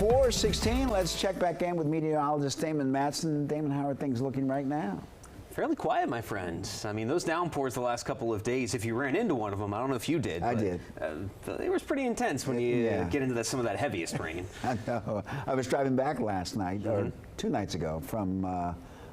4:16. Let's check back in with meteorologist Damon Matson. Damon, how are things looking right now? Fairly quiet, my friend. I mean, those downpours the last couple of days, if you ran into one of them, I don't know if you did. I did. It was pretty intense when you get into some of that heaviest rain. I know. I was driving back last night, or 2 nights ago, from,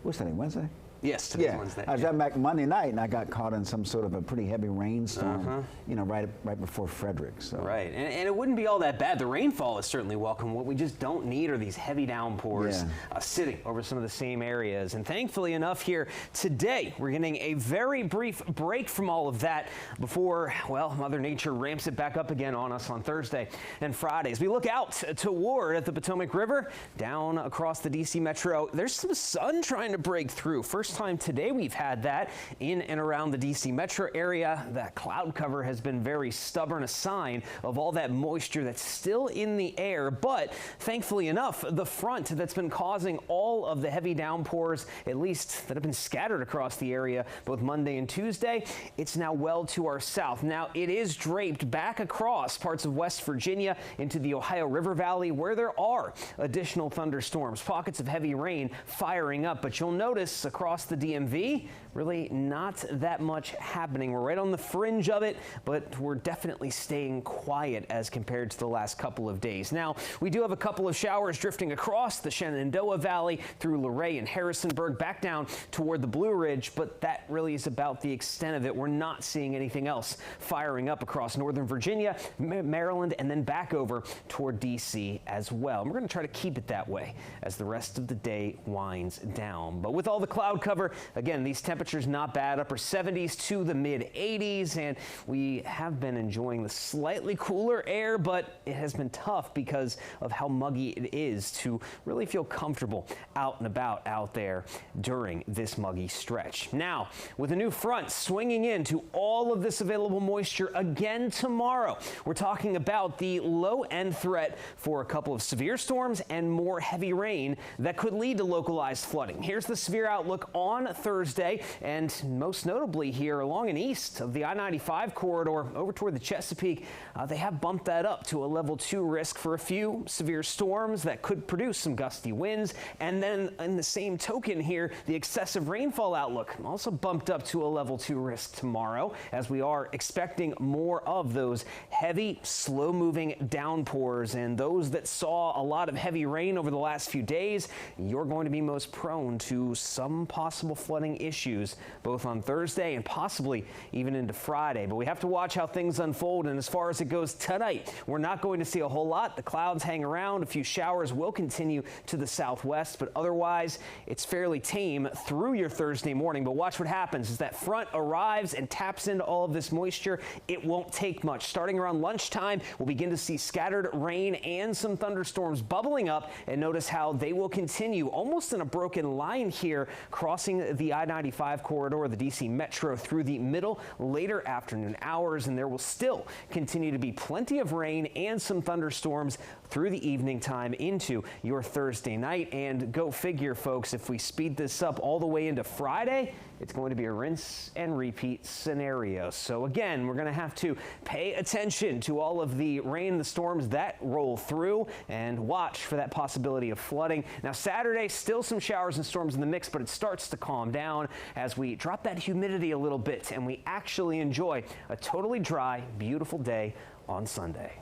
what's that, Wednesday? Yes, today's Wednesday. I was driving back Monday night, and I got caught in some sort of a pretty heavy rainstorm, you know, right before Frederick. So. Right, and it wouldn't be all that bad. The rainfall is certainly welcome. What we just don't need are these heavy downpours sitting over some of the same areas. And thankfully enough here today, we're getting a very brief break from all of that before, well, Mother Nature ramps it back up again on us on Thursday and Friday. As we look out toward the Potomac River, down across the D.C. metro, there's some sun trying to break through. First time today we've had that in and around the D.C. metro area. That cloud cover has been very stubborn, a sign of all that moisture that's still in the air. But thankfully enough, the front that's been causing all of the heavy downpours, at least that have been scattered across the area both Monday and Tuesday, it's now well to our south. Now it is draped back across parts of West Virginia into the Ohio River Valley, where there are additional thunderstorms, pockets of heavy rain firing up. But you'll notice across the DMV, really not that much happening. We're right on the fringe of it, but we're definitely staying quiet as compared to the last couple of days. Now, we do have a couple of showers drifting across the Shenandoah Valley through Luray and Harrisonburg back down toward the Blue Ridge, but that really is about the extent of it. We're not seeing anything else firing up across Northern Virginia, Maryland, and then back over toward D.C. as well. And we're going to try to keep it that way as the rest of the day winds down. But with all the cloud cover, again, these temperatures not bad, upper 70s to the mid 80s, and we have been enjoying the slightly cooler air, but it has been tough because of how muggy it is to really feel comfortable out and about out there during this muggy stretch. Now, with a new front swinging into all of this available moisture again tomorrow, we're talking about the low end threat for a couple of severe storms and more heavy rain that could lead to localized flooding. Here's the severe outlook on Thursday, and most notably here along and east of the I-95 corridor over toward the Chesapeake, they have bumped that up to a level 2 risk for a few severe storms that could produce some gusty winds. And then in the same token here, the excessive rainfall outlook also bumped up to a level 2 risk tomorrow, as we are expecting more of those heavy, slow-moving downpours. And those that saw a lot of heavy rain over the last few days, you're going to be most prone to some possible flooding issues both on Thursday and possibly even into Friday. But we have to watch how things unfold. And as far as it goes tonight, we're not going to see a whole lot. The clouds hang around. A few showers will continue to the southwest, but otherwise it's fairly tame through your Thursday morning. But watch what happens as that front arrives and taps into all of this moisture. It won't take much. Starting around lunchtime, we'll begin to see scattered rain and some thunderstorms bubbling up, and notice how they will continue almost in a broken line here, crossing the I-95 corridor, the D.C. metro, through the middle, later afternoon hours, and there will still continue to be plenty of rain and some thunderstorms through the evening time into your Thursday night. And go figure, folks, if we speed this up all the way into Friday, it's going to be a rinse and repeat scenario. So again, we're going to have to pay attention to all of the rain, the storms that roll through, and watch for that possibility of flooding. Now, Saturday, still some showers and storms in the mix, but it starts to calm down as we drop that humidity a little bit and we actually enjoy a totally dry, beautiful day on Sunday.